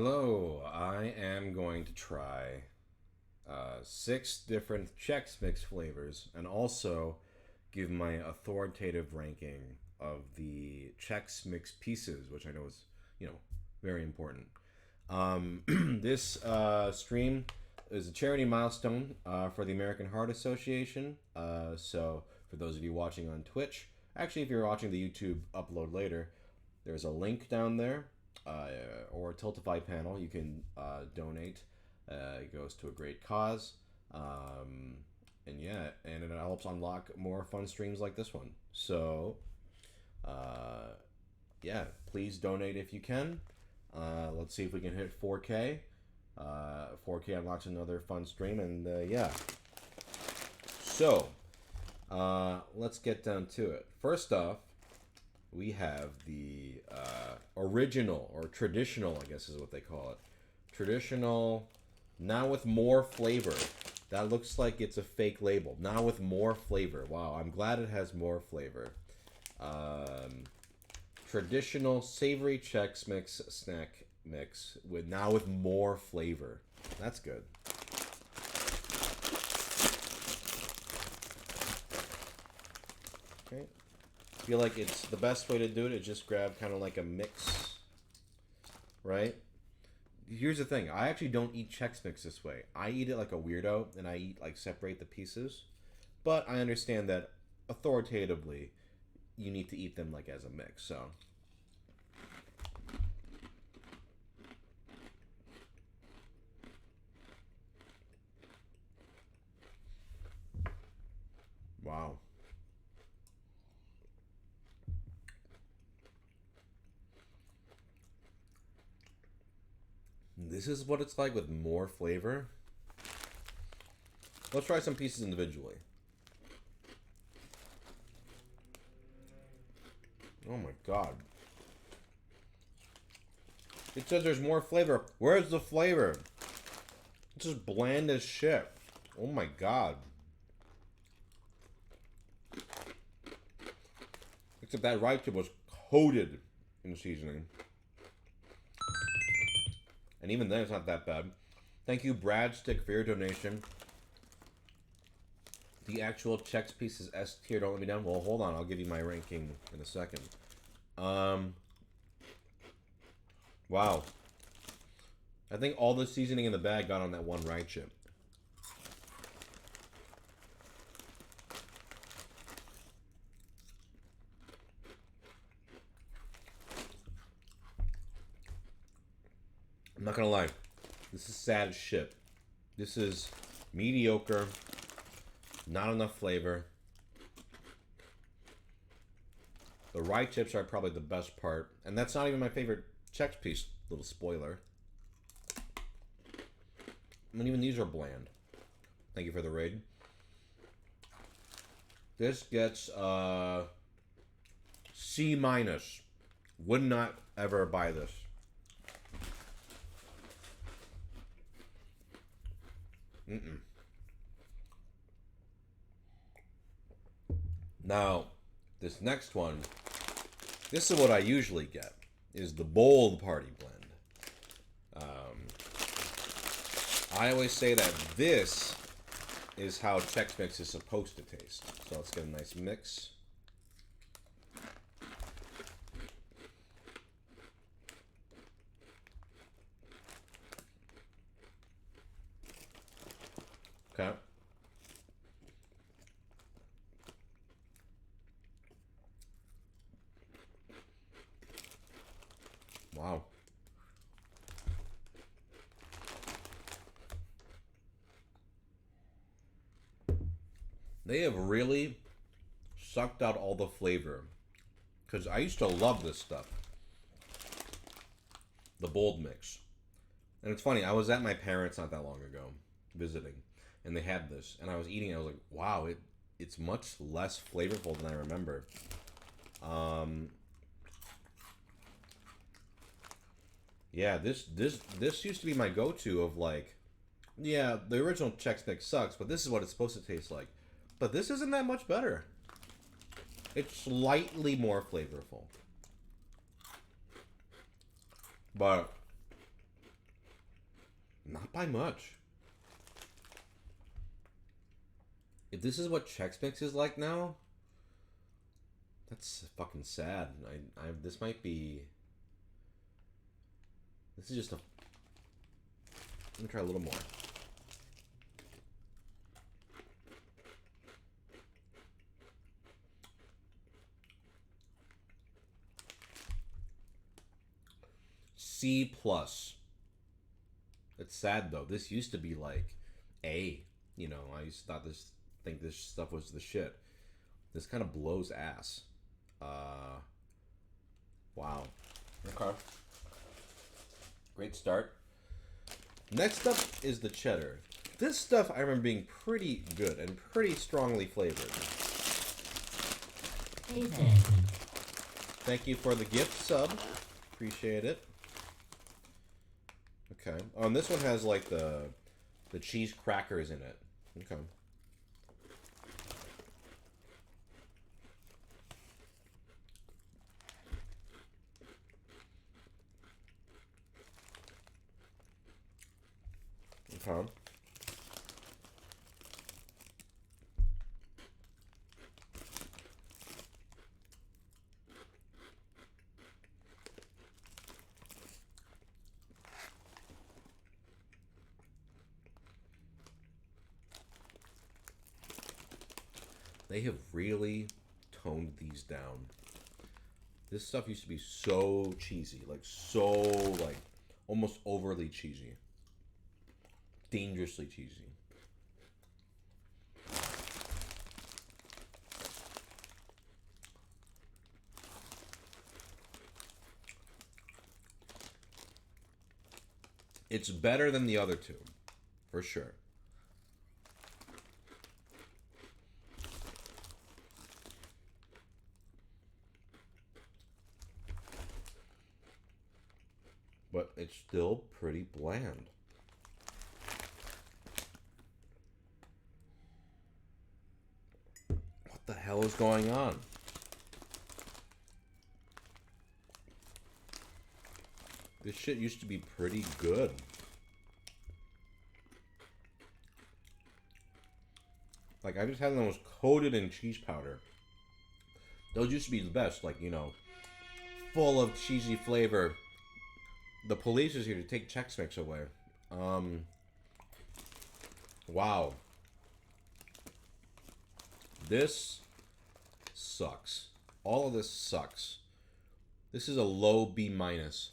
Hello, I am going to try 6 different Chex Mix flavors and also give my authoritative ranking of the Chex Mix pieces, which I know is, very important. This stream is a charity milestone for the American Heart Association. So, for those of you watching on Twitch, actually, if you're watching the YouTube upload later, there's a link down there uh, or a Tiltify panel. You can donate. It goes to a great cause. And yeah, and it helps unlock more fun streams like this one. So, uh, yeah, please donate if you can. Let's see if we can hit 4K. 4K unlocks another fun stream, and yeah. So, let's get down to it. First off, we have the original or traditional, I guess is what they call it. Traditional, now with more flavor. That looks like it's a fake label. Now with more flavor. Wow, I'm glad it has more flavor. Traditional savory Chex Mix snack mix with more flavor. That's good. Okay. Feel like it's the best way to do it is just grab kind of like a mix, right? Here's the thing. I actually don't eat Chex Mix this way. I eat it like a weirdo, and I eat like separate the pieces. But I understand that authoritatively, you need to eat them like as a mix. So, wow. This is what it's like with more flavor. Let's try some pieces individually. Oh my god. It says there's more flavor. Where's the flavor? It's just bland as shit. Oh my god. Except that right tip was coated in seasoning. And even then, it's not that bad. Thank you, Brad Stick, for your donation. The actual Chex piece is S tier. Don't let me down. Well, hold on. I'll give you my ranking in a second. Wow. I think all the seasoning in the bag got on that one rye chip. I'm not gonna lie. This is sad as shit. This is mediocre. Not enough flavor. The rye chips are probably the best part. And that's not even my favorite Chex piece. Little spoiler. I mean, even these are bland. Thank you for the raid. This gets C minus. Would not ever buy this. Mm-mm. Now, this next one, this is what I usually get, is the bold party blend. I always say that this is how Chex Mix is supposed to taste. So let's get a nice mix. Okay. Wow. They have really sucked out all the flavor. Because I used to love this stuff. The bold mix. And it's funny, I was at my parents' not that long ago, visiting. And they had this. And I was eating it, I was like, wow, it's much less flavorful than I remember. Yeah, this used to be my go-to of like, yeah, the original Chex Mix sucks, but this is what it's supposed to taste like. But this isn't that much better. It's slightly more flavorful. But Not by much. If this is what Chex Mix is like now, that's fucking sad. This might be. This is just a. Let me try a little more. C plus. It's sad though. This used to be like A. You know, I used to think this stuff was the shit. This kind of blows ass. Wow. Okay. Great start. Next up is the cheddar. This stuff I remember being pretty good and pretty strongly flavored. Thank you for the gift sub. Appreciate it. Okay. Oh, and this one has like the cheese crackers in it. Okay. Okay. They have really toned these down. This stuff used to be so cheesy, like almost overly cheesy. Dangerously cheesy. It's better than the other two, for sure. But it's still pretty bland. What the hell is going on? This shit used to be pretty good. Like, I just had them was coated in cheese powder. Those used to be the best, like, you know, full of cheesy flavor. The police is here to take Chex Mix away. Wow. This sucks. All of this sucks. This is a low B minus.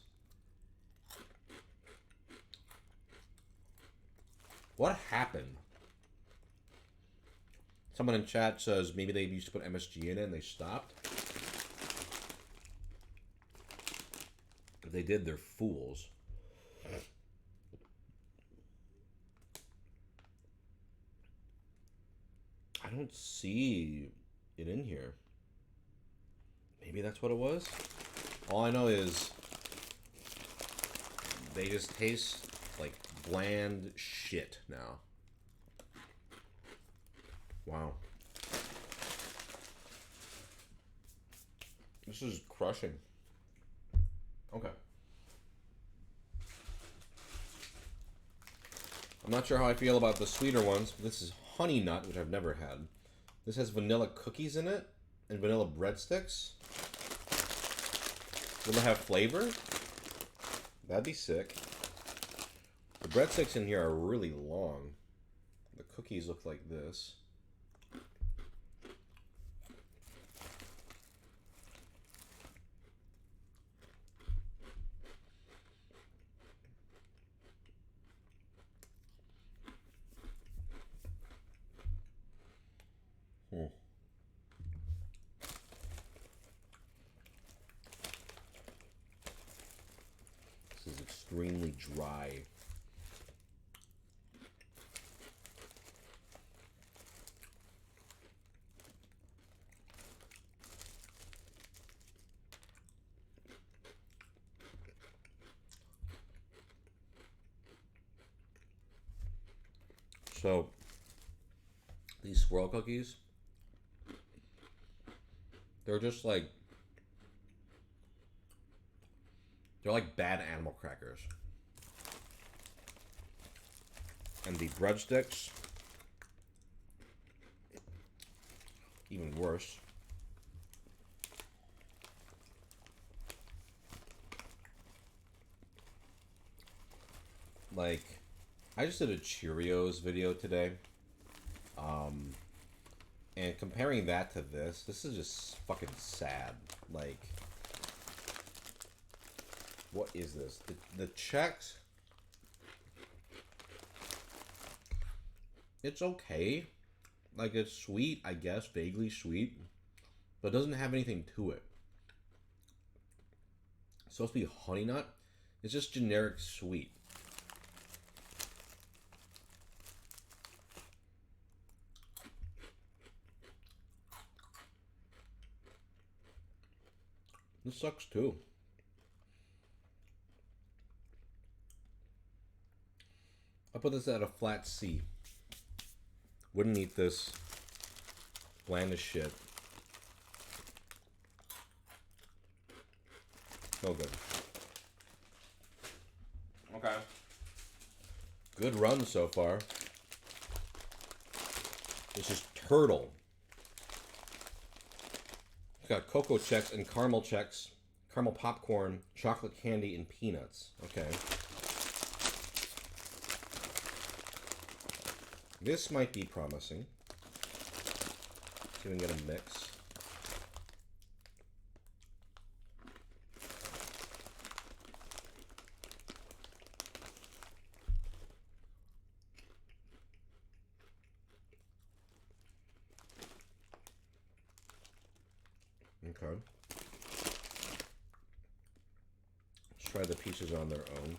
What happened? Someone in chat says maybe they used to put MSG in it and they stopped. If they did, they're fools. I don't see it in here. Maybe that's what it was? All I know is they just taste like bland shit now. Wow. This is crushing. Okay. I'm not sure how I feel about the sweeter ones. This is honey nut, which I've never had. This has vanilla cookies in it and vanilla breadsticks. Will it have flavor? That'd be sick. The breadsticks in here are really long. The cookies look like this. This is extremely dry. So, these swirl cookies, they're just like, they're like bad animal crackers. And the breadsticks, even worse. Like, I just did a Cheerios video today. And comparing that to this is just fucking sad. Like, what is this? The Chex, it's okay. Like, it's sweet, I guess, vaguely sweet, but it doesn't have anything to it. It's supposed to be honey nut. It's just generic sweet. This sucks too. I put this at a flat C. Wouldn't eat this. Bland as shit. No good. Okay. Good run so far. This is turtle. It's got cocoa Chex and caramel Chex, caramel popcorn, chocolate candy, and peanuts. Okay. This might be promising. See if we can get a mix. Okay. Let's try the pieces on their own.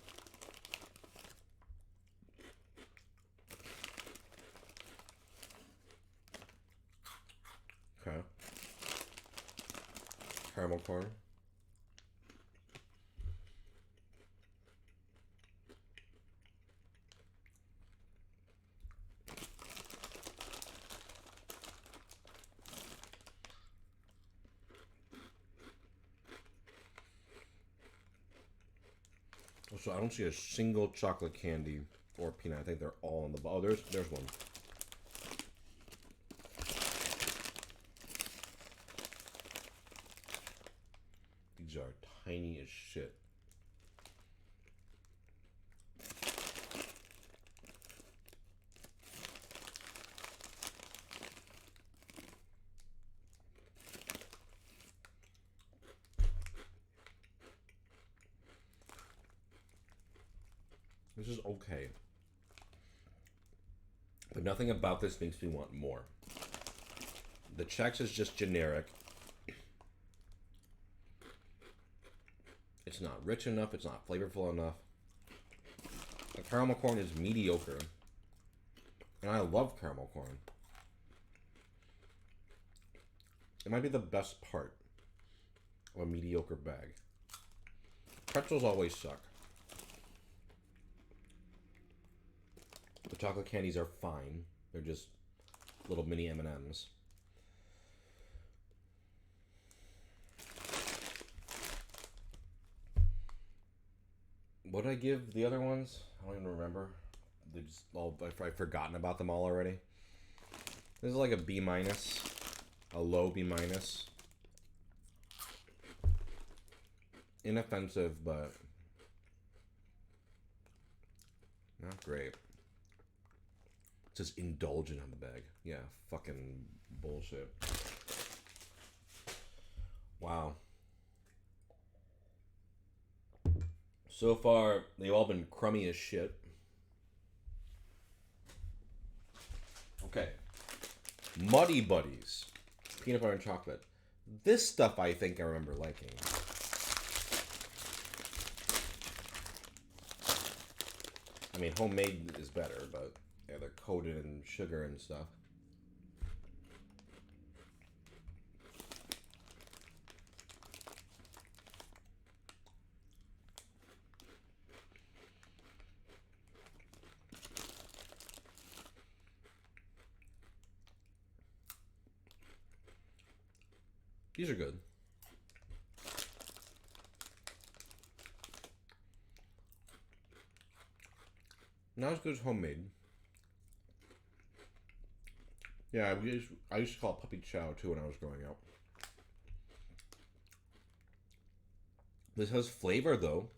Okay. Caramel corn. So I don't see a single chocolate candy or peanut. I think they're all in the bowl. Oh, there's one. These are tiny as shit. This is okay. But nothing about this makes me want more. The Chex is just generic. It's not rich enough. It's not flavorful enough. The caramel corn is mediocre. And I love caramel corn. It might be the best part of a mediocre bag. Pretzels always suck. The chocolate candies are fine. They're just little mini M&Ms. What did I give the other ones? I don't even remember. They just all, I've forgotten about them all already. This is like a B minus, a low B minus. Inoffensive, but not great. It says indulgent on the bag. Yeah, fucking bullshit. Wow. So far, they've all been crummy as shit. Okay. Muddy Buddies. Peanut butter and chocolate. This stuff I think I remember liking. I mean, homemade is better, but yeah, they're coated in sugar and stuff. These are good. Not as good as homemade. Yeah, I used to call it puppy chow too when I was growing up. This has flavor though.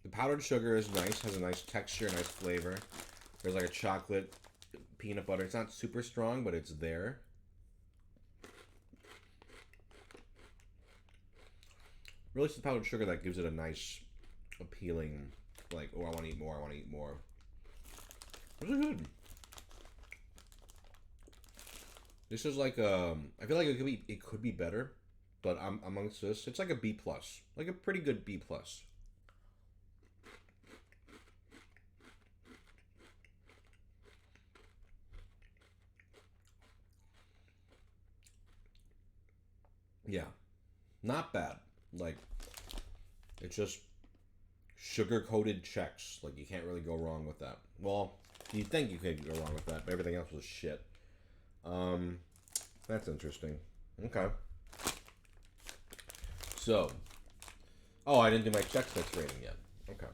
The powdered sugar is nice, has a nice texture, nice flavor. There's like a chocolate peanut butter. It's not super strong, but it's there. Really, it's the powdered sugar that gives it a nice, appealing, like, oh, I want to eat more, I want to eat more. This is good. This is like, I feel like it could be better, but amongst this, it's like a B plus, like a pretty good B plus. Yeah, not bad. Like, it's just sugar coated Chex. Like, you can't really go wrong with that. Well, you think you could go wrong with that, but everything else was shit. That's interesting. Okay. So, oh, I didn't do my Chex Mix rating yet. Okay.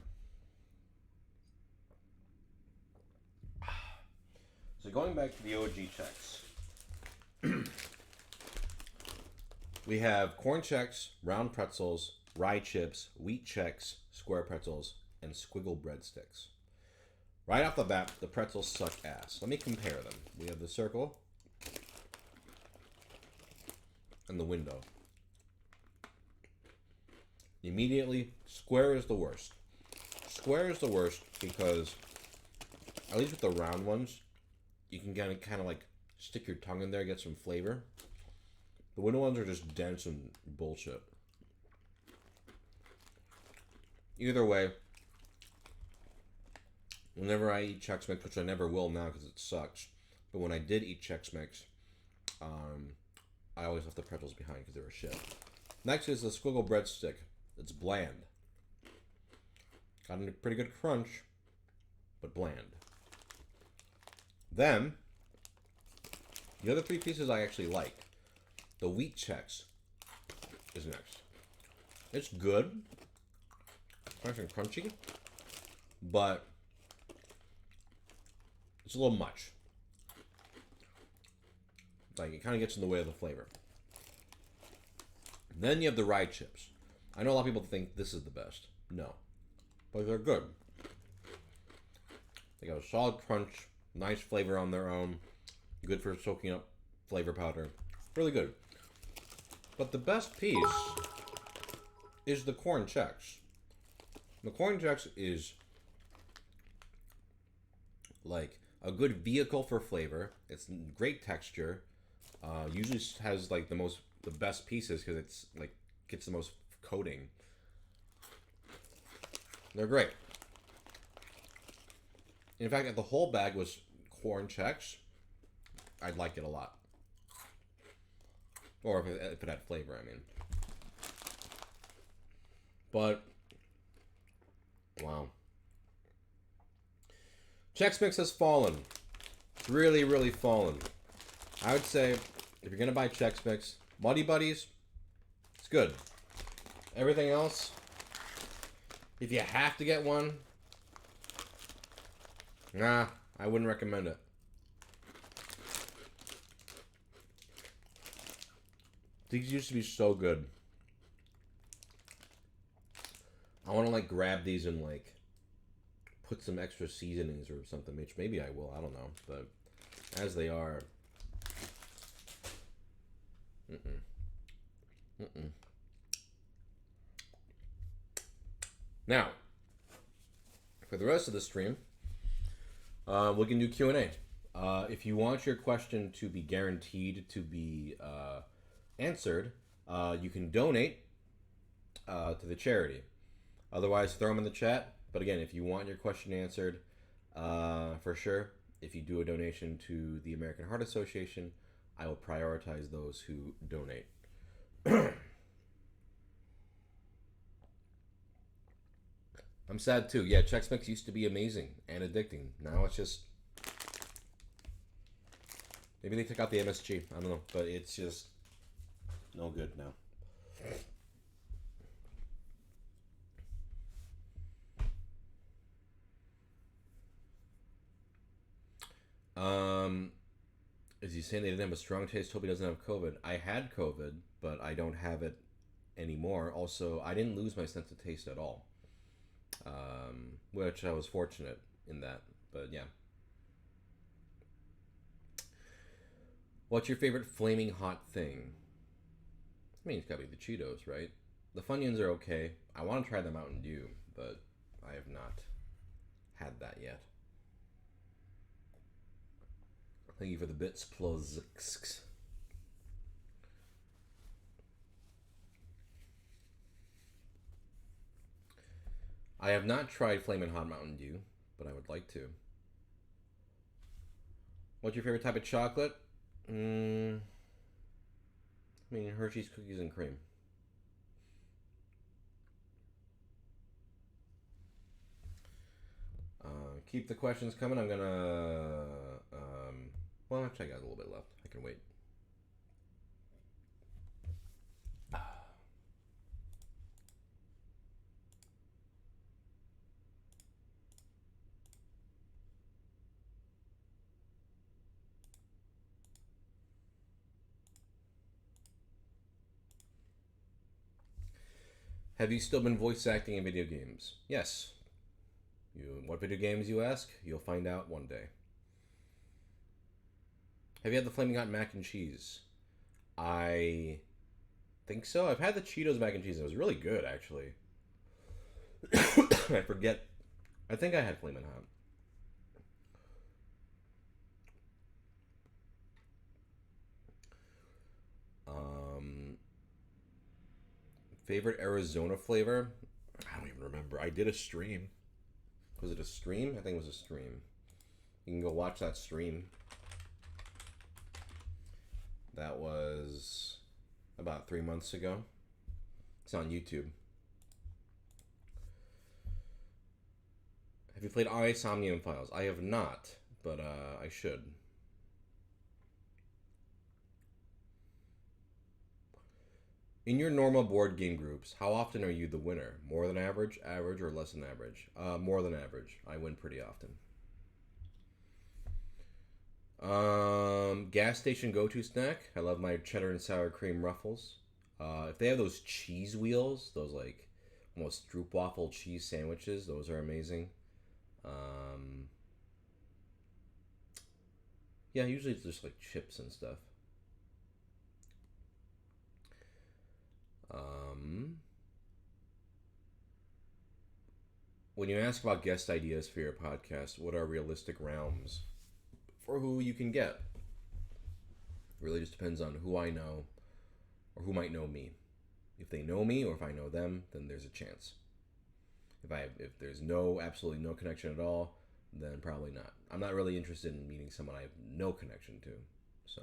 So going back to the OG Chex, we have corn Chex, round pretzels, rye chips, wheat Chex, square pretzels, and squiggle breadsticks. Right off the bat, the pretzels suck ass. Let me compare them. We have the circle and the window. Immediately, square is the worst. Square is the worst because, at least with the round ones, you can kind of like stick your tongue in there, get some flavor. The window ones are just dense and bullshit. Either way, whenever I eat Chex Mix, which I never will now because it sucks, but when I did eat Chex Mix, I always left the pretzels behind because they were shit. Next is the squiggle breadstick. It's bland. Got a pretty good crunch, but bland. Then, the other three pieces I actually like. The wheat Chex is next. It's good. Nice and crunchy. But it's a little much. Like, it kind of gets in the way of the flavor. Then you have the rye chips. I know a lot of people think this is the best. No. But they're good. They got a solid crunch, nice flavor on their own, good for soaking up flavor powder. Really good. But the best piece is the corn Chex. The corn Chex is like a good vehicle for flavor. It's great texture. Usually has like the best pieces because it's like gets the most coating. They're great. In fact, if the whole bag was corn Chex, I'd like it a lot. Or if it had flavor, I mean. But, wow. Chex Mix has fallen. It's really, really fallen. I would say, if you're going to buy Chex Mix, Muddy Buddies, it's good. Everything else, if you have to get one, nah, I wouldn't recommend it. These used to be so good. I want to like grab these and like put some extra seasonings or something, which maybe I will, I don't know. But as they are, Now, for the rest of the stream, we can do Q&A. If you want your question to be guaranteed to be answered, you can donate to the charity. Otherwise, throw them in the chat. But again, if you want your question answered, for sure, if you do a donation to the American Heart Association, I will prioritize those who donate. I'm sad too. Yeah, Chex Mix used to be amazing and addicting. Now it's just... Maybe they took out the MSG. I don't know. But it's just no good now. Is he saying they didn't have a strong taste? Hope he doesn't have COVID. I had COVID, but I don't have it anymore. Also, I didn't lose my sense of taste at all, which I was fortunate in that. But yeah. What's your favorite flaming hot thing? I mean, it's gotta be the Cheetos, right? The Funyuns are okay. I want to try the Mountain Dew, but I have not had that yet. Thank you for the bits, plus. I have not tried Flamin' Hot Mountain Dew, but I would like to. What's your favorite type of chocolate? I mean, Hershey's cookies and cream. Keep the questions coming. I'm gonna. Well, actually, I got a little bit left. I can wait. Have you still been voice acting in video games? Yes. What video games, you ask? You'll find out one day. Have you had the Flaming Hot Mac and Cheese? I think so. I've had the Cheetos mac and cheese. It was really good, actually. I forget. I think I had Flamin' Hot. Favorite Arizona flavor? I don't even remember. I did a stream. Was it a stream? I think it was a stream. You can go watch that stream. That was about 3 months ago. It's on YouTube. Have you played Somnium Files? I have not, but I should. In your normal board game groups, how often are you the winner? More than average, average, or less than average? More than average. I win pretty often. Gas station go-to snack. I love my cheddar and sour cream ruffles. If they have those cheese wheels, those like almost stroopwafel cheese sandwiches, those are amazing. Yeah, usually it's just like chips and stuff. When you ask about guest ideas for your podcast, what are realistic realms for who you can get? It really just depends on who I know or who might know me. If they know me or if I know them, then there's a chance. If there's absolutely no connection at all, then probably not. I'm not really interested in meeting someone I have no connection to. So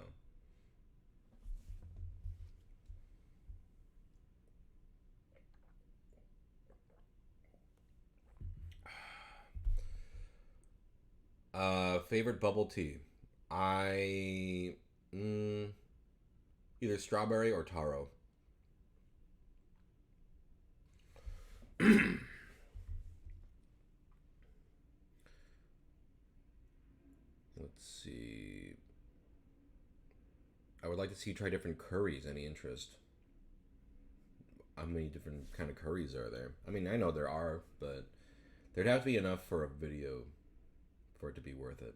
favorite bubble tea. I either strawberry or taro. Let's see. I would like to see you try different curries. Any interest? How many different kind of curries are there? I mean, I know there are, but there'd have to be enough for a video for it to be worth it.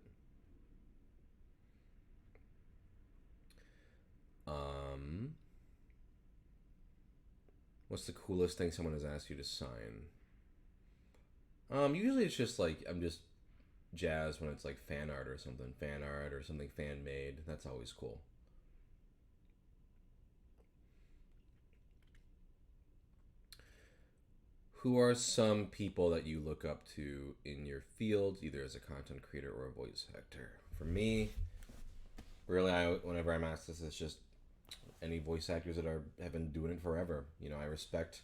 What's the coolest thing someone has asked you to sign? Usually it's just like I'm just jazzed when it's like fan art or something fan made. That's always cool. Who are some people that you look up to in your field, either as a content creator or a voice actor? For me, really, whenever I'm asked this, it's just any voice actors that have been doing it forever. You know, I respect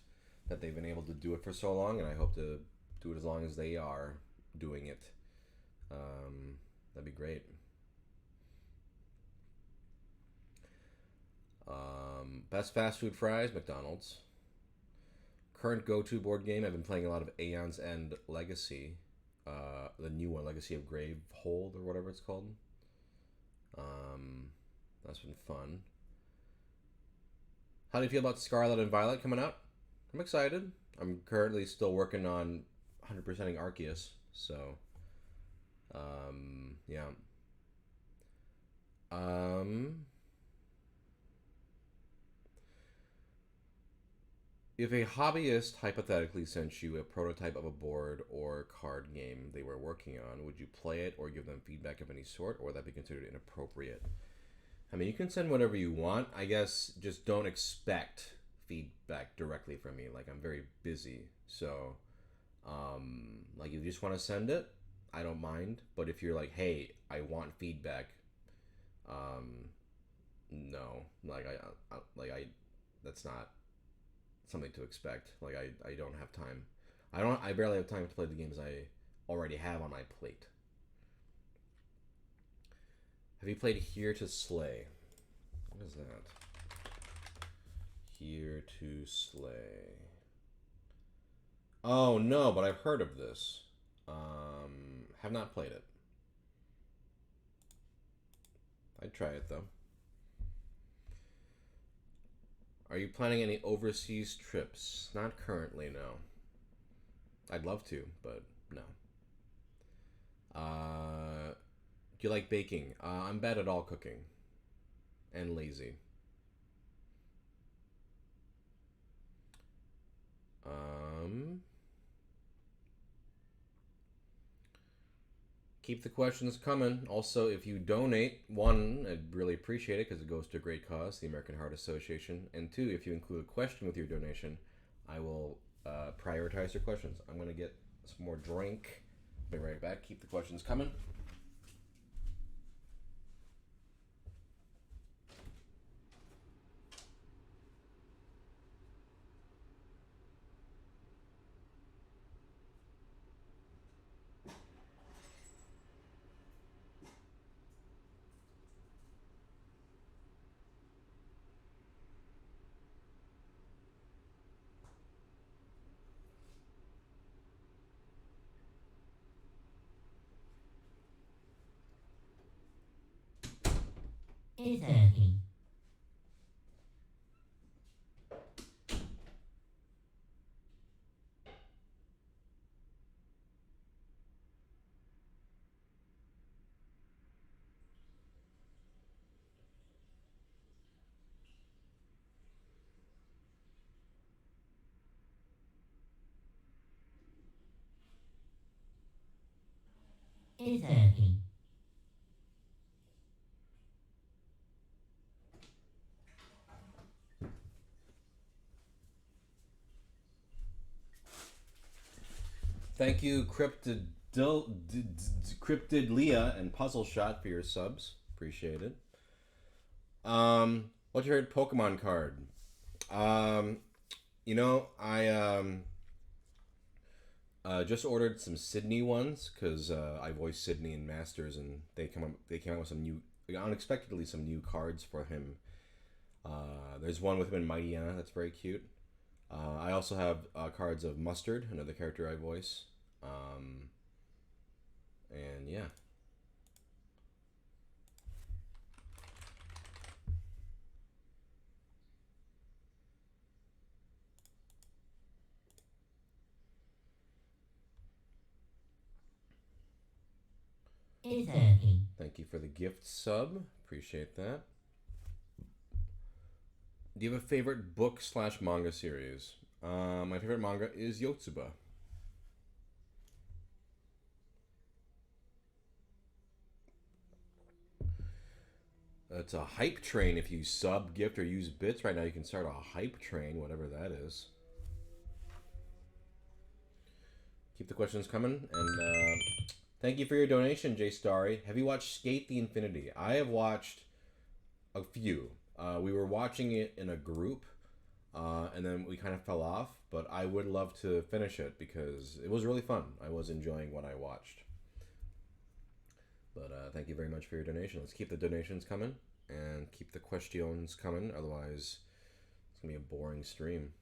that they've been able to do it for so long, and I hope to do it as long as they are doing it. That'd be great. Best fast food fries, McDonald's. Current go-to board game, I've been playing a lot of Aeon's End Legacy. The new one, Legacy of Gravehold, or whatever it's called. Um, that's been fun. How do you feel about Scarlet and Violet coming out? I'm excited. I'm currently still working on 100%ing Arceus, so yeah. Um, if a hobbyist hypothetically sent you a prototype of a board or card game they were working on, would you play it or give them feedback of any sort, or would that be considered inappropriate? I mean, you can send whatever you want. I guess just don't expect feedback directly from me. Like, I'm very busy, so like, if you just want to send it, I don't mind. But if you're like, hey, I want feedback, um, no, like I that's not something to expect. Like I don't have time. I barely have time to play the games I already have on my plate. Have you played Here to Slay? What is that? Here to Slay. Oh no, but I've heard of this. Have not played it. I'd try it though. Are you planning any overseas trips? Not currently, no. I'd love to, but no. Do you like baking? I'm bad at all cooking and lazy. Um, Keep the questions coming. Also, if you donate, one, I'd really appreciate it because it goes to a great cause, the American Heart Association. And two, if you include a question with your donation, I will prioritize your questions. I'm going to get some more drink. Be right back. Keep the questions coming. Ethan. Ethan. Thank you, Cryptid Leah and Puzzle Shot for your subs. Appreciate it. What's your favorite Pokemon card? Um, I just ordered some Sydney ones because I voiced Sydney in Masters, and they came out with some new, unexpectedly, some new cards for him. There's one with him in Mightyena that's very cute. I also have cards of Mustard, another character I voice. Um, and yeah, Ethan. thank you for the gift sub. Appreciate that. Do you have a favorite book slash manga series? My favorite manga is Yotsuba. It's a hype train. If you sub, gift, or use bits right now, you can start a hype train, whatever that is. Keep the questions coming, and thank you for your donation, Jay Starry. Have you watched Skate the Infinity? I have watched a few. We were watching it in a group, and then we kind of fell off. But I would love to finish it because it was really fun. I was enjoying what I watched. But thank you very much for your donation. Let's keep the donations coming and keep the questions coming. Otherwise, it's gonna be a boring stream.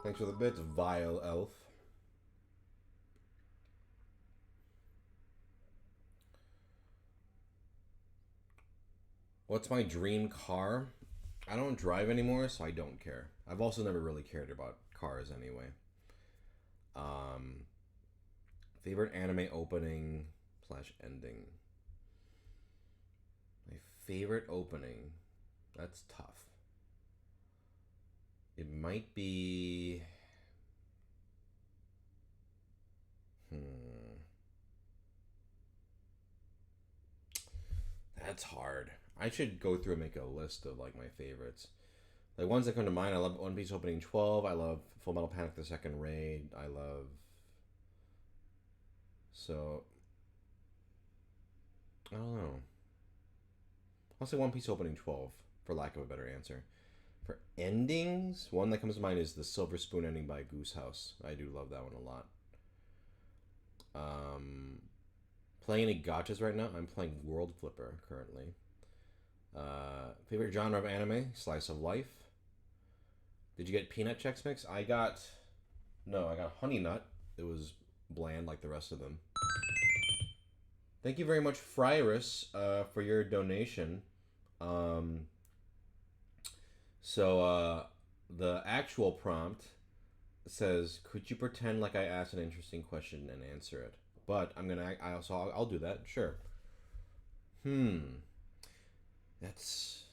Thanks for the bits, Vile Elf. What's my dream car? I don't drive anymore, so I don't care. I've also never really cared about cars anyway. Um, Favorite anime opening slash ending. My favorite opening. That's tough. It might be. Hmm. That's hard. I should go through and make a list of like my favorites. Like ones that come to mind, I love One Piece opening 12. I love Full Metal Panic: The Second Raid. I love so I don't know. I'll say One Piece opening 12 for lack of a better answer. For endings, one that comes to mind is the Silver Spoon ending by Goose House. I do love that one a lot. Um, Playing any gotchas right now? I'm playing World Flipper currently. Favorite genre of anime? Slice of life. Did you get peanut Chex Mix? I got honey nut. It was bland like the rest of them. Thank you very much, Fryrus, for your donation. Um, the actual prompt says, "Could you pretend like I asked an interesting question and answer it?" But I'll do that. Sure. Hmm. That's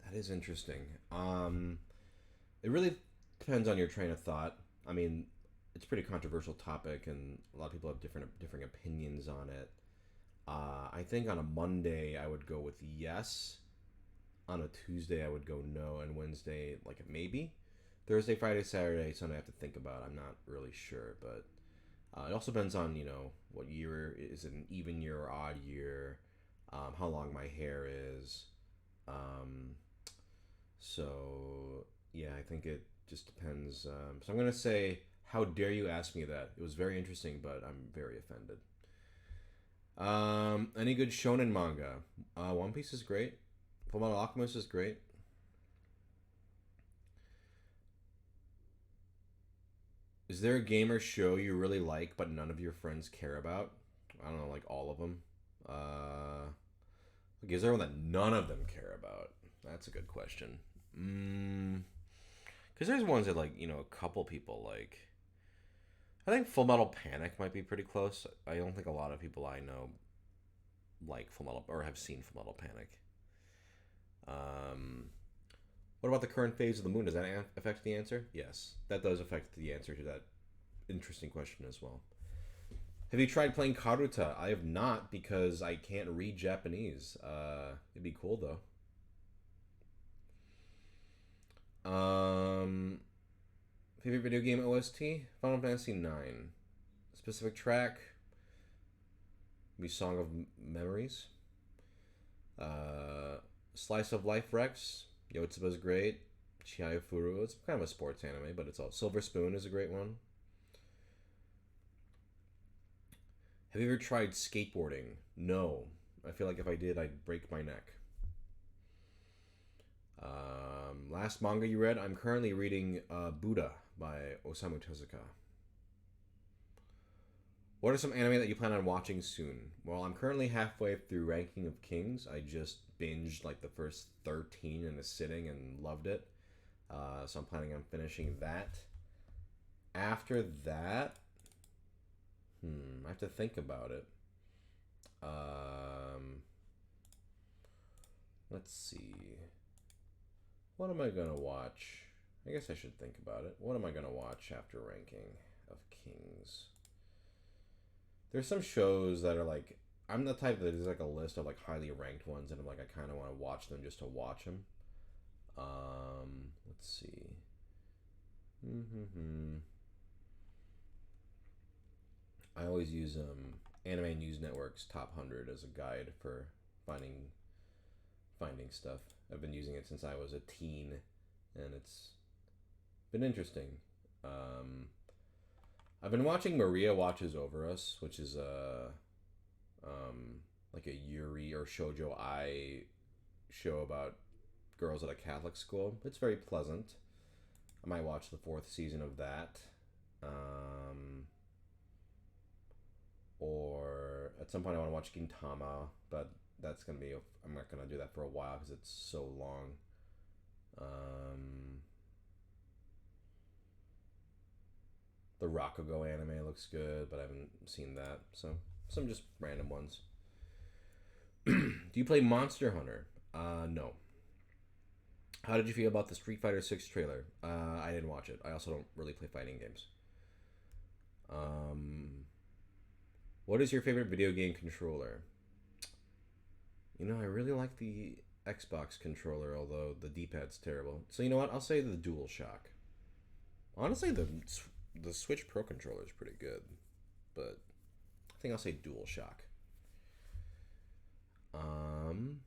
that is interesting. It really depends on your train of thought. I mean, it's a pretty controversial topic, and a lot of people have different opinions on it. I think on a Monday I would go with yes. On a Tuesday I would go no, and Wednesday like maybe. Thursday, Friday, Saturday, Sunday I have to think about. I'm not really sure, but it also depends on what year is it, an even year or odd year, how long my hair is. Um, so yeah, I think it just depends. So I'm gonna say, how dare you ask me that? It was very interesting, but I'm very offended. Any good shonen manga? One Piece is great. Fullmetal Alchemist is great. Is there a game or show you really like but none of your friends care about? I don't know, like all of them. Like, is there one that none of them care about? That's a good question. Because there's ones that like a couple people like. I think Full Metal Panic might be pretty close. I don't think a lot of people I know like Full Metal or have seen Full Metal Panic. Um, what about the current phase of the moon? Does that affect the answer? Yes, that does affect the answer to that interesting question as well. Have you tried playing Karuta? I have not because I can't read Japanese. It'd be cool though. Favorite video game OST? Final Fantasy 9. Specific track? Maybe Song of Memories. Uh, Slice of Life Rex. Yotsuba's great. Chiayo Furu. It's kind of a sports anime, but it's all. Silver Spoon is a great one. Have you ever tried skateboarding? No. I feel like if I did, I'd break my neck. Last manga you read? I'm currently reading Buddha by Osamu Tezuka. What are some anime that you plan on watching soon? Well, I'm currently halfway through Ranking of Kings. I just binged like the first 13 in a sitting and loved it. So I'm planning on finishing that. After that, I have to think about it. Let's see. What am I gonna watch? I guess I should think about it. What am I gonna watch after Ranking of Kings? There's some shows that are like I'm the type that is like a list of like highly ranked ones, and I'm like I kind of want to watch them just to watch them. Let's see. I always use Anime News Network's Top 100 as a guide for finding stuff. I've been using it since I was a teen, and it's been interesting. Um, I've been watching Maria Watches Over Us, which is like a Yuri or Shoujo Ai show about girls at a Catholic school. It's very pleasant. I might watch the fourth season of that. Um, or at some point I want to watch Gintama, but that's gonna be. I'm not gonna do that for a while because it's so long. Um, the Rakugo anime looks good, but I haven't seen that. So some just random ones. Do you play Monster Hunter? No. How did you feel about the Street Fighter 6 trailer? I didn't watch it. I also don't really play fighting games. Um, what is your favorite video game controller? You know, I really like the Xbox controller, although the D-pad's terrible. So you know what? I'll say the DualShock. Honestly, the Switch Pro controller is pretty good, but I think I'll say DualShock. Um,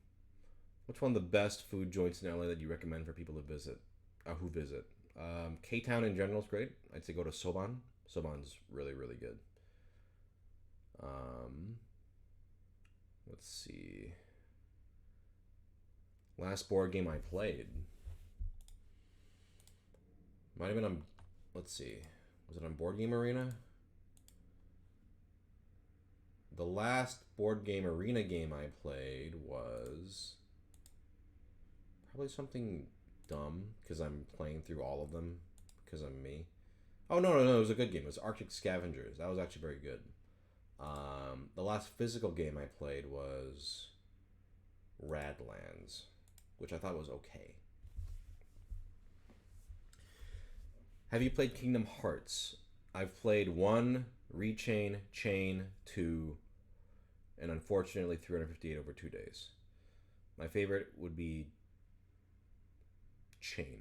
What's one of the best food joints in LA that you recommend for people to visit? Who visit? K Town in general is great. I'd say go to Soban. Soban's really really good. Um, let's see. Last board game I played might have been on. Let's see. Was it on Board Game Arena? The last Board Game Arena game I played was probably something dumb because I'm playing through all of them because I'm me. Oh no! It was a good game. It was Arctic Scavengers. That was actually very good. The last physical game I played was Radlands, which I thought was okay. Have you played Kingdom Hearts? I've played 1, Rechain, Chain, 2, and unfortunately 358 over 2 days. My favorite would be Chain.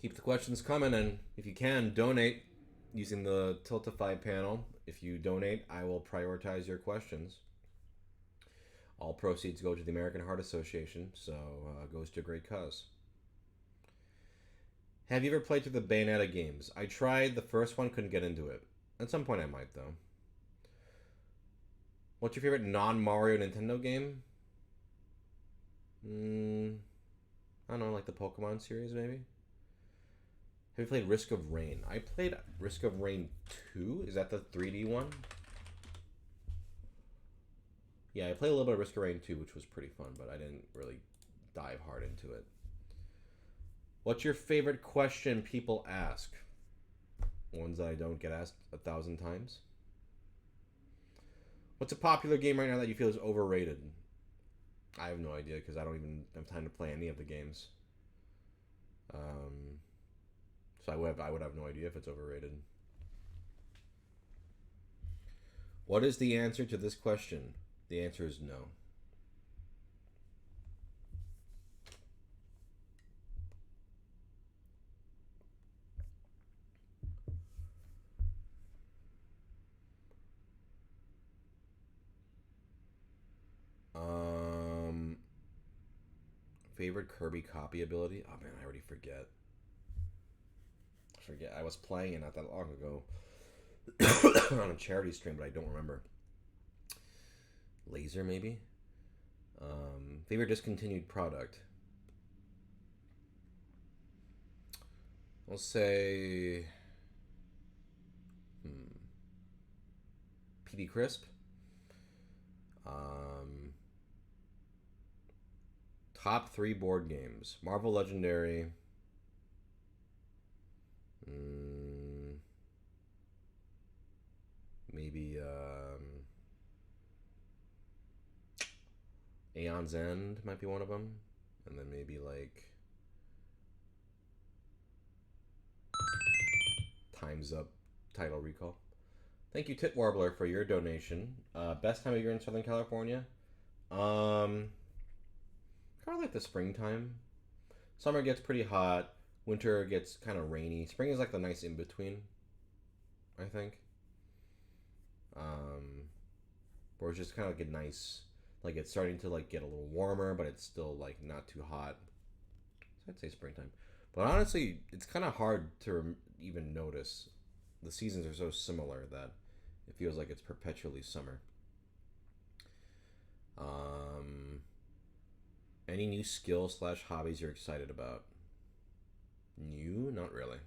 Keep the questions coming, and if you can, donate using the Tiltify panel. If you donate, I will prioritize your questions. All proceeds go to the American Heart Association, so it goes to a great cause. Have you ever played through the Bayonetta games? I tried the first one, couldn't get into it. At some point I might, though. What's your favorite non-Mario Nintendo game? I don't know, like the Pokemon series, maybe? Have you played Risk of Rain? I played Risk of Rain 2. Is that the 3D one? Yeah, I played a little bit of Risk of Rain 2, which was pretty fun, but I didn't really dive hard into it. What's your favorite question people ask? Ones that I don't get asked 1,000 times. What's a popular game right now that you feel is overrated? I have no idea because I don't even have time to play any of the games. So I would have no idea if it's overrated. What is the answer to this question? The answer is no. Favorite Kirby copy ability? Oh man, I already forget. I was playing it not that long ago on a charity stream, but I don't remember. Laser, maybe? Favorite discontinued product? I'll say... PD Crisp. Top 3 board games. Marvel Legendary. Maybe Aeon's End might be one of them. And then maybe like Time's Up Title Recall. Thank you, Tit Warbler, for your donation. Best time of year in Southern California? Kind of like the springtime. Summer gets pretty hot. Winter gets kind of rainy. Spring is like the nice in between, I think. Where it's just kind of like a nice, like it's starting to like get a little warmer, but it's still like not too hot. So I'd say springtime. But honestly, it's kind of hard to even notice. The seasons are so similar that it feels like it's perpetually summer. Any new skills slash hobbies you're excited about? New? Not really.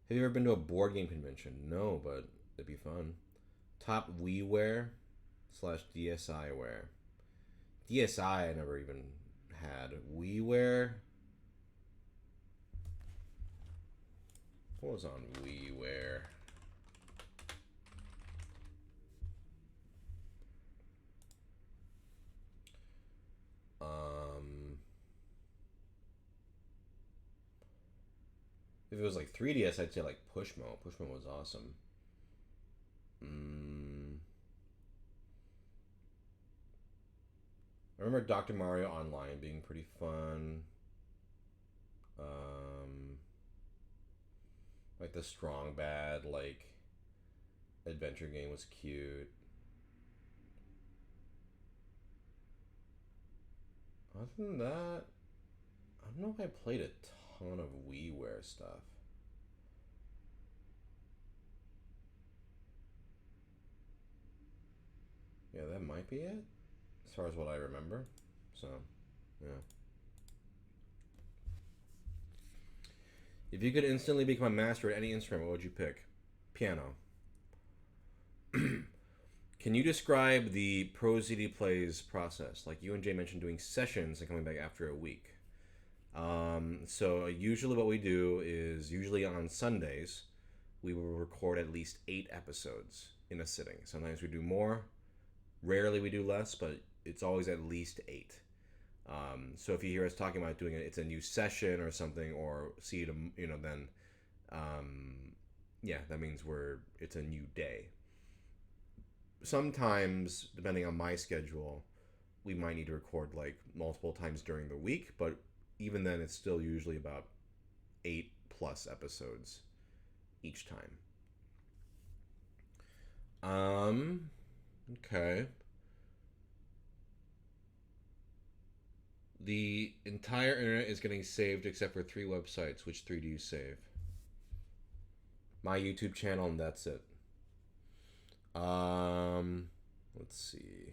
Have you ever been to a board game convention? No, but it'd be fun. Top WiiWare slash DSi wear. DSi I never even had. WiiWare? What was on WiiWare? If it was like 3DS, I'd say like Pushmo. Pushmo was awesome. I remember Dr. Mario Online being pretty fun. Um, like the Strong Bad like adventure game was cute. Other than that, I don't know if I played a ton of WiiWare stuff. Yeah, that might be it, as far as what I remember. So, yeah. If you could instantly become a master at any instrument, what would you pick? Piano. Can you describe the Pro ZD Plays process? Like you and Jay mentioned doing sessions and coming back after a week. So usually what we do is usually on Sundays, we will record at least 8 episodes in a sitting. Sometimes we do more, rarely we do less, but it's always at least 8. So if you hear us talking about doing it, it's a new session or something, or see it, then, yeah, that means it's a new day. Sometimes, depending on my schedule, we might need to record like multiple times during the week, but even then, it's still usually about 8+ episodes each time. Okay. The entire internet is getting saved except for 3 websites. Which 3 do you save? My YouTube channel, and that's it. Let's see.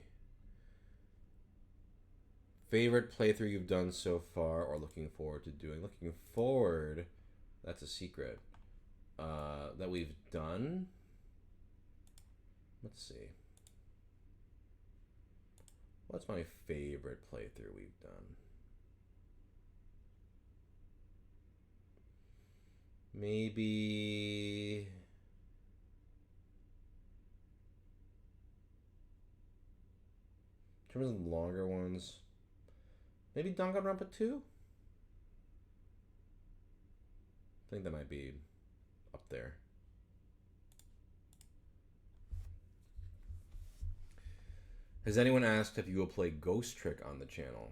Favorite playthrough you've done so far, or looking forward to doing? Looking forward, that's a secret. That we've done. Let's see. What's my favorite playthrough we've done? Maybe. In terms of longer ones, maybe Danganronpa 2? I think that might be up there. Has anyone asked if you will play Ghost Trick on the channel?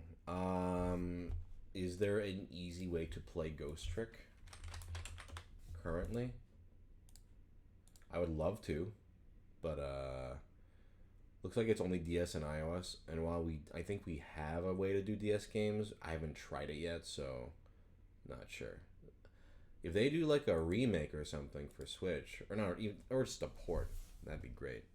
Is there an easy way to play Ghost Trick currently? I would love to, but looks like it's only DS and iOS. And while I think we have a way to do DS games, I haven't tried it yet, so not sure. If they do like a remake or something for Switch, or not, or just a port, that'd be great.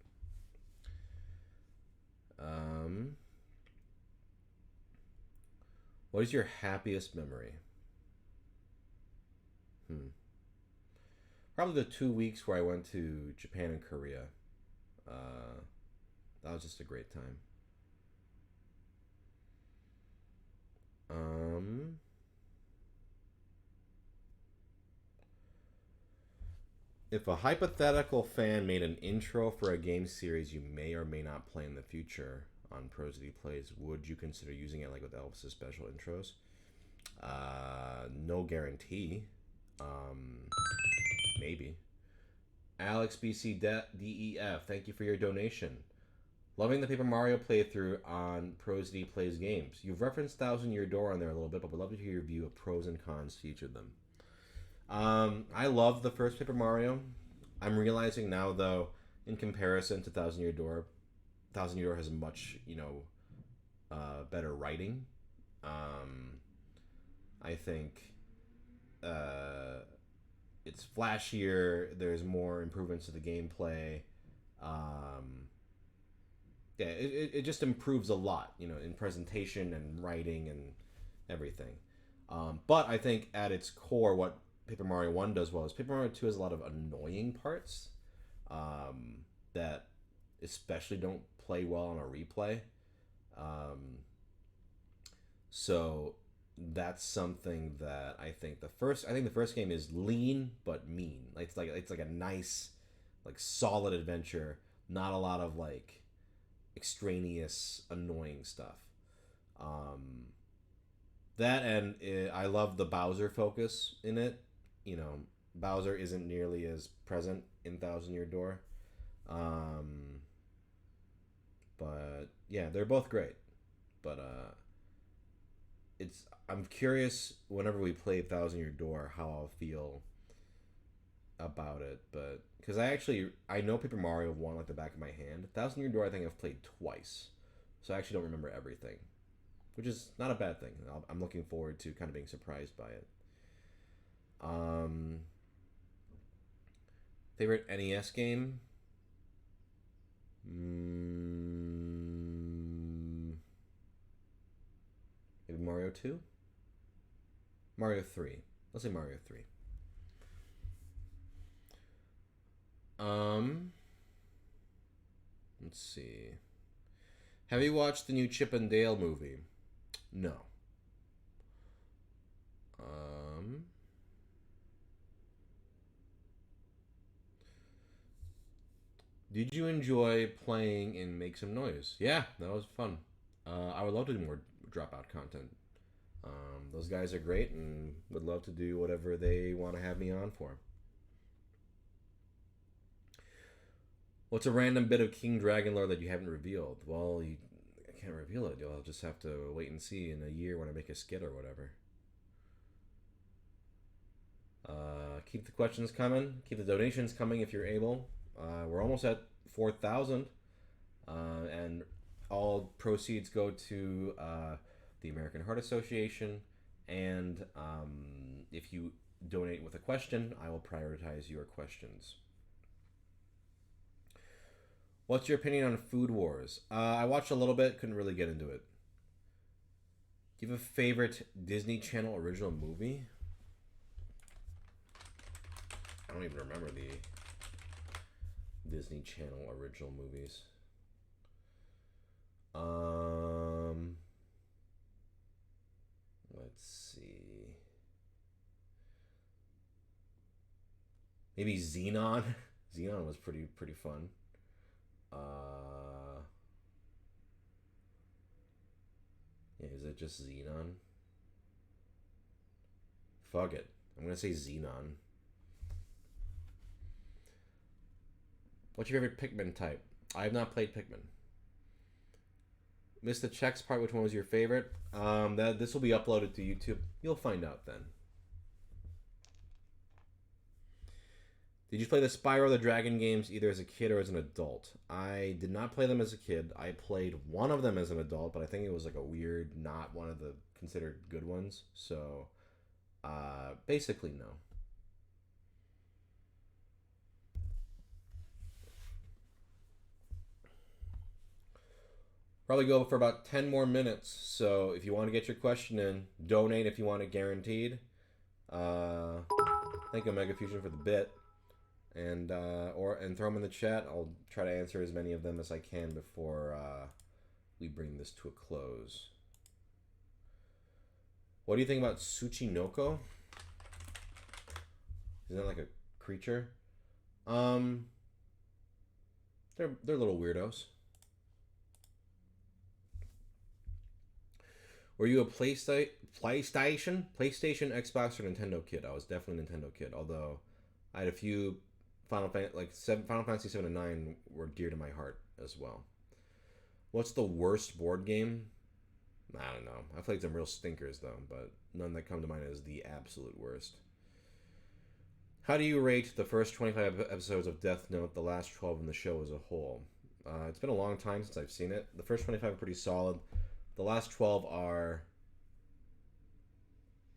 What is your happiest memory? Probably the 2 weeks where I went to Japan and Korea. That was just a great time. If a hypothetical fan made an intro for a game series you may or may not play in the future on Pro ZD Plays, would you consider using it like with Elvis' special intros? No guarantee. Maybe. Alex BC DEF, thank you for your donation. Loving the Paper Mario playthrough on Pro ZD Plays games. You've referenced Thousand Year Door on there a little bit, but would love to hear your view of pros and cons to each of them. I love the first Paper Mario. I'm realizing now, though, in comparison to Thousand Year Door has much, better writing. I think it's flashier. There's more improvements to the gameplay. Yeah, it just improves a lot, you know, in presentation and writing and everything. But I think at its core, what Paper Mario 1 does well is Paper Mario 2 has a lot of annoying parts um, that especially don't play well on a replay. Um, so that's something that I think the first game is lean but mean. Like it's like a nice, like solid adventure. Not a lot of like extraneous annoying stuff. Um, that and I love the Bowser focus in it. You know, Bowser isn't nearly as present in Thousand Year Door. Um, but yeah, they're both great. But it's I'm curious whenever we play Thousand Year Door how I'll feel about it. But because I know Paper Mario 1 like the back of my hand. Thousand Year Door I think I've played twice, so I actually don't remember everything, which is not a bad thing. I'm looking forward to kind of being surprised by it. Um, Favorite NES game? Maybe Mario 2? Mario 3. Let's say Mario 3. Um, let's see. Have you watched the new Chip and Dale movie? No. Um, did you enjoy playing in Make Some Noise? Yeah, that was fun. I would love to do more Dropout content. Those guys are great and would love to do whatever they want to have me on for. What's a random bit of King Dragon lore that you haven't revealed? Well, I can't reveal it. You'll just have to wait and see in a year when I make a skit or whatever. Keep the questions coming. Keep the donations coming if you're able. We're almost at 4,000, and all proceeds go to the American Heart Association. And if you donate with a question, I will prioritize your questions. What's your opinion on Food Wars? I watched a little bit, couldn't really get into it. Do you have a favorite Disney Channel original movie? I don't even remember the Disney Channel original movies. Let's see. Maybe Xenon. Xenon was pretty fun. Yeah, is it just Xenon? Fuck it. I'm gonna say Xenon. What's your favorite Pikmin type? I have not played Pikmin. Missed the Chex part. Which one was your favorite? That this will be uploaded to YouTube. You'll find out then. Did you play the Spyro the Dragon games either as a kid or as an adult? I did not play them as a kid. I played one of them as an adult, but I think it was like a weird, not one of the considered good ones. So, basically no. Probably go for about 10 more minutes. So if you want to get your question in, donate if you want it guaranteed. Thank you, Mega Fusion, for the bit. And throw them in the chat. I'll try to answer as many of them as I can before we bring this to a close. What do you think about Tsuchinoko? Isn't that like a creature? They're little weirdos. Were you a PlayStation, Xbox, or Nintendo kid? I was definitely a Nintendo kid. Although I had a few Final Fantasy 7 and 9 were dear to my heart as well. What's the worst board game? I don't know. I played some real stinkers though, but none that come to mind as the absolute worst. How do you rate the first 25 episodes of Death Note, the last 12 in the show as a whole? It's been a long time since I've seen it. The first 25 are pretty solid. The last 12 are...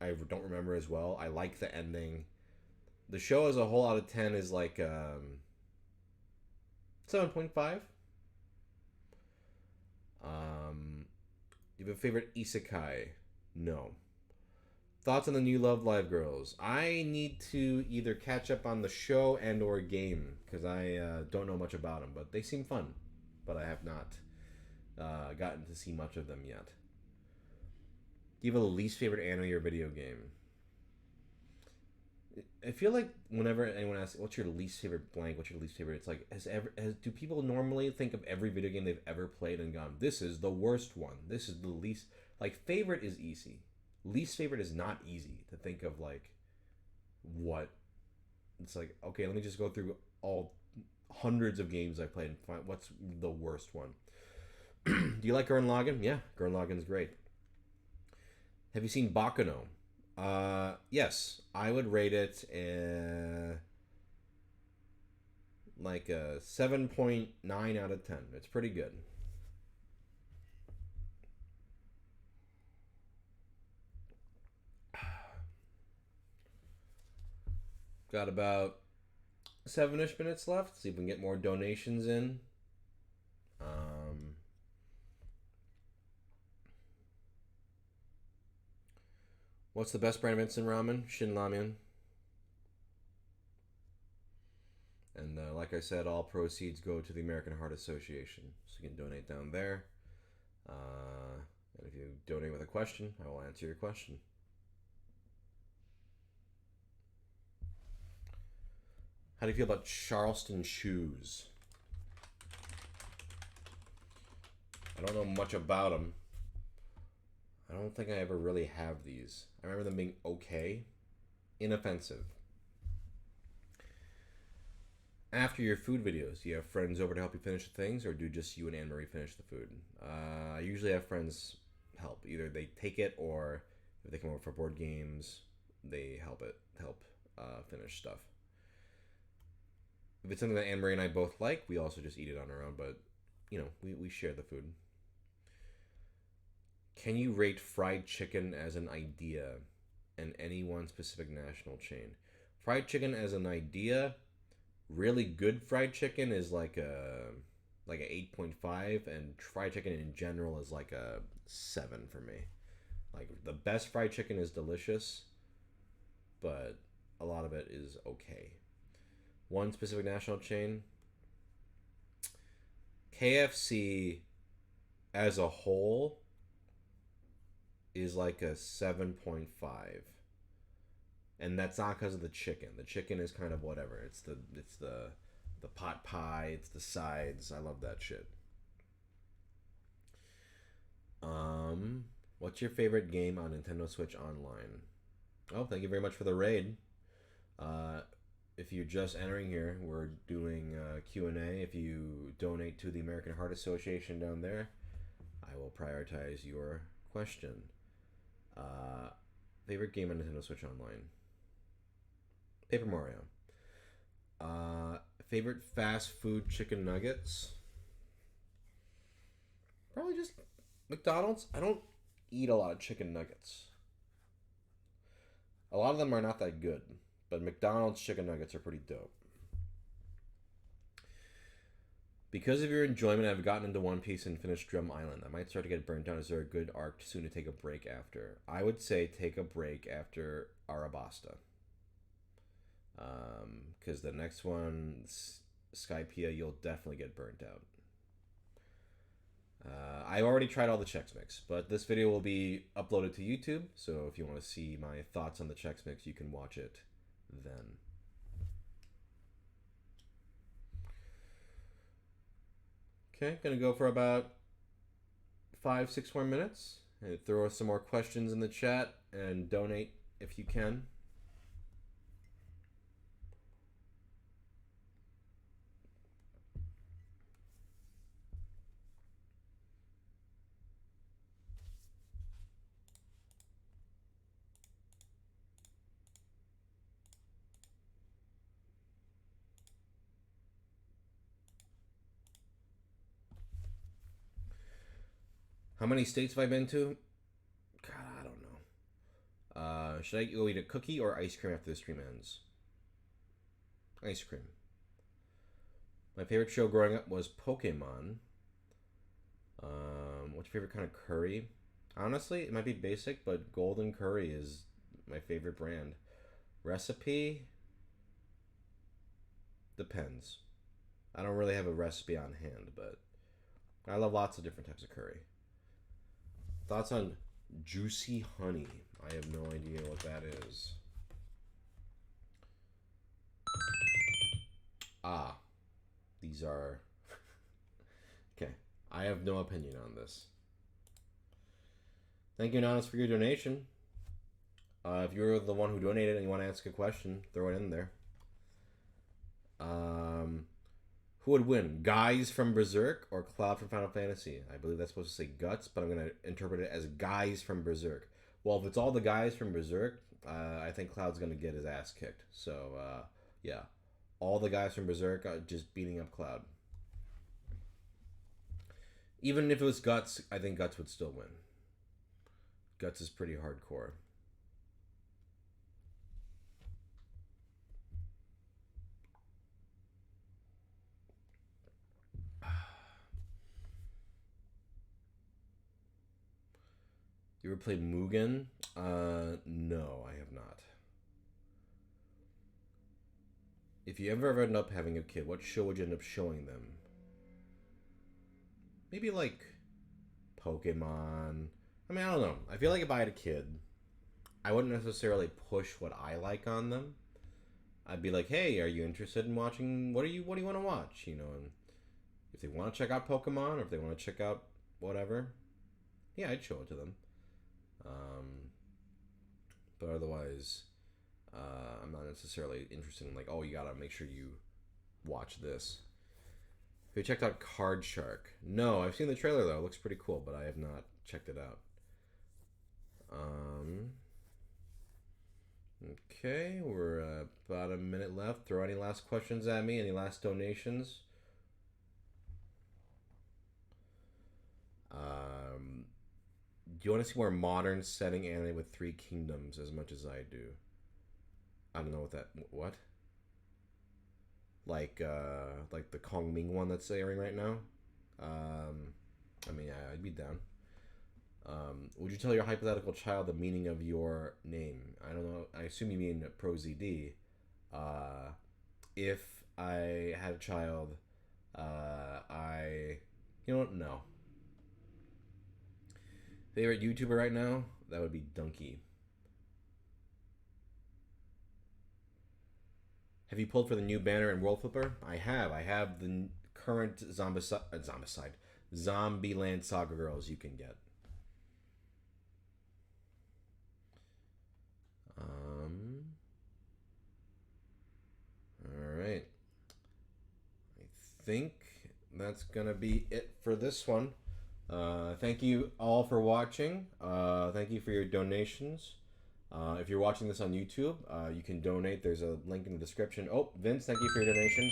I don't remember as well. I like the ending. The show as a whole out of 10 is like 7.5. You have a favorite isekai? No. Thoughts on the new Love Live girls? I need to either catch up on the show and or game because I don't know much about them, but they seem fun. But I have not gotten to see much of them yet. Do you have a least favorite anime or video game? I feel like whenever anyone asks, "What's your least favorite blank? What's your least favorite?" It's like, do people normally think of every video game they've ever played and gone, "This is the worst one. This is the least." Like favorite is easy. Least favorite is not easy to think of. Like what? It's like, okay, let me just go through all hundreds of games I played and find what's the worst one. Do you like Gurren Lagann? Yeah, Gurren Lagann's great. Have you seen Bakuno? Yes, I would rate it like a 7.9 out of 10. It's pretty good. Got about 7-ish minutes left. See if we can get more donations in. What's the best brand of instant ramen? Shin Ramen. And like I said, all proceeds go to the American Heart Association. So you can donate down there. And if you donate with a question, I will answer your question. How do you feel about Charleston shoes? I don't know much about them. I don't think I ever really have these. I remember them being okay, inoffensive. After your food videos, do you have friends over to help you finish the things, or do just you and Anne Marie finish the food? I usually have friends help. Either they take it, or if they come over for board games, they help finish stuff. If it's something that Anne Marie and I both like, we also just eat it on our own. But we share the food. Can you rate fried chicken as an idea and any one specific national chain? Fried chicken as an idea, really good fried chicken is like a 8.5, and fried chicken in general is like a 7 for me. Like the best fried chicken is delicious, but a lot of it is okay. One specific national chain, KFC as a whole is like a 7.5, and that's not because of the chicken. The chicken is kind of whatever. It's the pot pie. It's the sides. I love that shit. What's your favorite game on Nintendo Switch Online? Oh, thank you very much for the raid. If you're just entering here, we're doing Q&A. If you donate to the American Heart Association down there, I will prioritize your question. Favorite game on Nintendo Switch Online? Paper Mario. Favorite fast food chicken nuggets? Probably just McDonald's. I don't eat a lot of chicken nuggets. A lot of them are not that good, but McDonald's chicken nuggets are pretty dope. Because of your enjoyment, I've gotten into One Piece and finished Drum Island. I might start to get burnt out. Is there a good arc soon to take a break after? I would say take a break after Arabasta. Because the next one, Skypiea, you'll definitely get burnt out. I already tried all the Chex Mix, but this video will be uploaded to YouTube, so if you want to see my thoughts on the Chex Mix, you can watch it then. Okay, gonna go for about 5-6 more minutes, and throw some more questions in the chat, and donate if you can. How many states have I been to? God, I don't know. Should I go eat a cookie or ice cream after the stream ends? Ice cream. My favorite show growing up was Pokemon. What's your favorite kind of curry? Honestly, it might be basic, but golden curry is my favorite brand. Recipe depends. I don't really have a recipe on hand, but I love lots of different types of curry. Thoughts on juicy honey? I have no idea what that is. Ah, these are. Okay, I have no opinion on this. Thank you, Anonymous, for your donation. If you're the one who donated and you want to ask a question, throw it in there. Um, who would win, Guys from Berserk or Cloud from Final Fantasy? I believe that's supposed to say Guts, but I'm going to interpret it as Guys from Berserk. Well, if it's all the guys from Berserk, I think Cloud's going to get his ass kicked. So, yeah. All the guys from Berserk are just beating up Cloud. Even if it was Guts, I think Guts would still win. Guts is pretty hardcore. You ever played Mugen? No, I have not. If you ever end up having a kid, what show would you end up showing them? Maybe like Pokemon. I mean, I don't know. I feel like if I had a kid, I wouldn't necessarily push what I like on them. I'd be like, "Hey, are you interested in watching? What do you want to watch?" You know, and if they want to check out Pokemon or if they want to check out whatever, yeah, I'd show it to them. Um, but otherwise, I'm not necessarily interested in like, oh, you gotta make sure you watch this. Have you checked out Card Shark? No, I've seen the trailer though. It looks pretty cool, but I have not checked it out. Um, okay, we're about a minute left. Throw any last questions at me? Any last donations? Do you want to see more modern setting anime with three kingdoms as much as I do? I don't know what that. What? Like the Kong Ming one that's airing right now. Um, I mean, I'd be down. Would you tell your hypothetical child the meaning of your name? I don't know. I assume you mean ProZD. Uh, if I had a child, I, you know what? No. Favorite YouTuber right now? That would be Donkey. Have you pulled for the new banner in World Flipper? I have. I have the current Zombieland Saga Girls you can get. All right. I think that's gonna be it for this one. Thank you all for watching. Thank you for your donations. If you're watching this on YouTube, you can donate. There's a link in the description. Oh, Vince, thank you for your donation.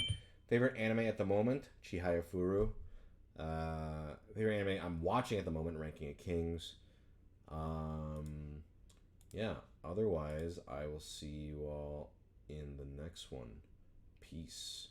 Favorite anime at the moment? Chihaya Furu. Favorite anime I'm watching at the moment? Ranking of Kings. Yeah. Otherwise, I will see you all in the next one. Peace.